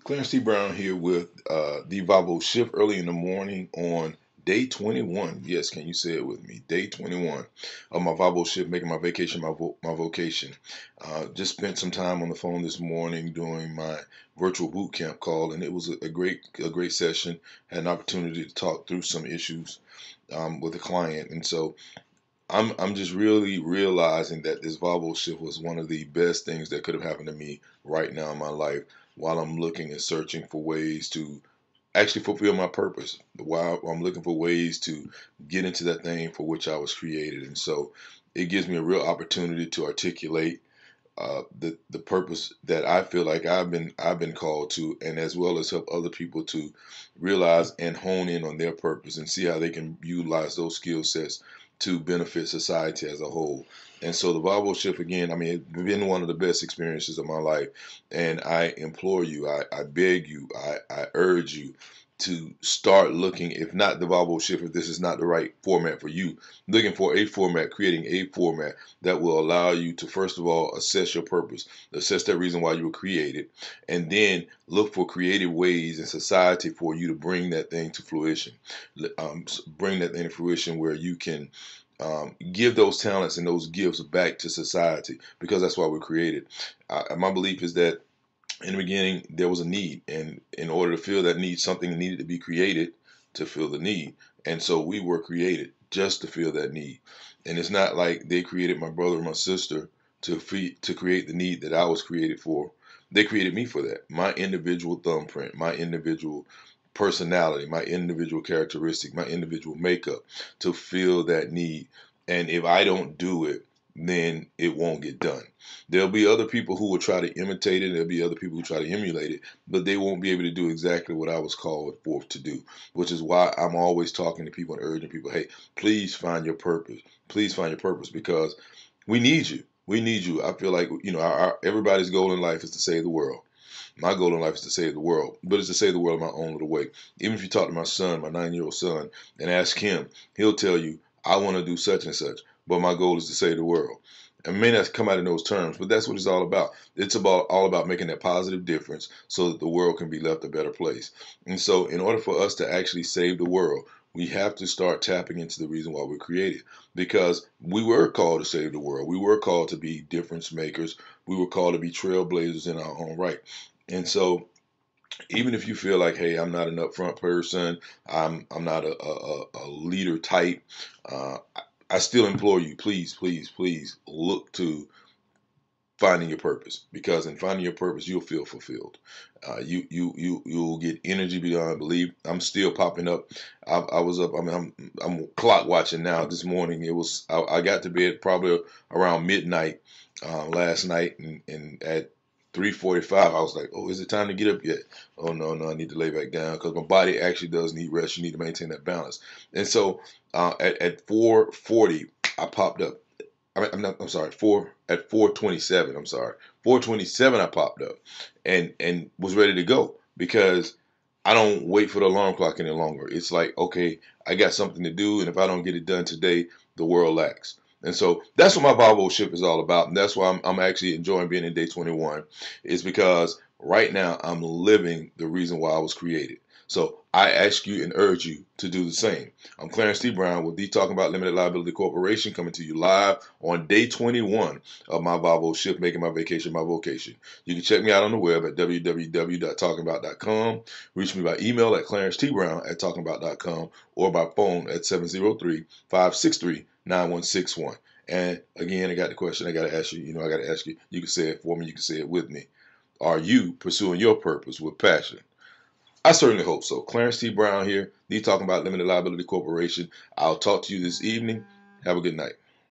Clarence T. Brown here with the Vabo shift early in the morning on day 21. Yes, can you say it with me? Day 21 of my Vabo shift, making my vacation my vocation. Just spent some time on the phone this morning doing my virtual boot camp call, and it was a great session. Had an opportunity to talk through some issues with a client, and so I'm just really realizing that this Volvo shift was one of the best things that could have happened to me right now in my life while I'm looking and searching for ways to actually fulfill my purpose, while I'm looking for ways to get into that thing for which I was created. And so it gives me a real opportunity to articulate the purpose that I feel like I've been called to, and as well as help other people to realize and hone in on their purpose and see how they can utilize those skill sets to benefit society as a whole. And so the Bible shift again, I mean, it's been one of the best experiences of my life, and I implore you, I beg you, I urge you to start looking, if not the Bible shift, if this is not the right format for you, looking for a format, creating a format that will allow you to, first of all, assess your purpose, assess that reason why you were created, and then look for creative ways in society for you to bring that thing to fruition. Bring that thing to fruition where you can give those talents and those gifts back to society, because that's why we're created. My belief is that in the beginning there was a need, and in order to fill that need, something needed to be created to fill the need. And so we were created just to fill that need. And it's not like they created my brother or my sister to create the need that I was created for. They created me for that. My individual thumbprint, my individual personality, my individual characteristic, my individual makeup to fill that need. And if I don't do it, then it won't get done. There'll be other people who will try to imitate it. There'll be other people who try to emulate it, but they won't be able to do exactly what I was called forth to do, which is why I'm always talking to people and urging people, hey, please find your purpose. Please find your purpose, because we need you. We need you. I feel like, everybody's goal in life is to save the world. My goal in life is to save the world, but it's to save the world my own little way. Even if you talk to my son, my 9-year-old son, and ask him, he'll tell you, I want to do such and such, but my goal is to save the world. It may not come out in those terms, but that's what it's all about. It's all about making that positive difference so that the world can be left a better place. And so in order for us to actually save the world, we have to start tapping into the reason why we're created, because we were called to save the world. We were called to be difference makers. We were called to be trailblazers in our own right. And so even if you feel like, hey, I'm not an upfront person, I'm not a leader type, I still implore you, please, please, please look to finding your purpose, because in finding your purpose, you'll feel fulfilled. You'll get energy beyond belief. I'm still popping up. I was up. I mean, I'm clock watching now. This morning, I got to bed probably around midnight last night, and at 3:45, I was like, oh, is it time to get up yet? Oh, no, no, I need to lay back down, because my body actually does need rest. You need to maintain that balance. And so at 4:40, I popped up. I'm sorry, 4:27. I'm sorry, 4:27. I popped up and was ready to go, because I don't wait for the alarm clock any longer. It's like, okay, I got something to do, and if I don't get it done today, the world lacks. And so that's what my Bible ship is all about, and that's why I'm actually enjoying being in day 21. Is because right now I'm living the reason why I was created. So I ask you and urge you to do the same. I'm Clarence T. Brown with the Talking About Limited Liability Corporation, coming to you live on day 21 of my Volvo shift, making my vacation my vocation. You can check me out on the web at www.talkingabout.com. Reach me by email at clarencetbrown@talkingabout.com, or by phone at 703-563-9161. And again, I got the question I got to ask you. I got to ask you. You can say it for me. You can say it with me. Are you pursuing your purpose with passion? I certainly hope so. Clarence T. Brown here, the Talking About Limited Liability Corporation. I'll talk to you this evening. Have a good night.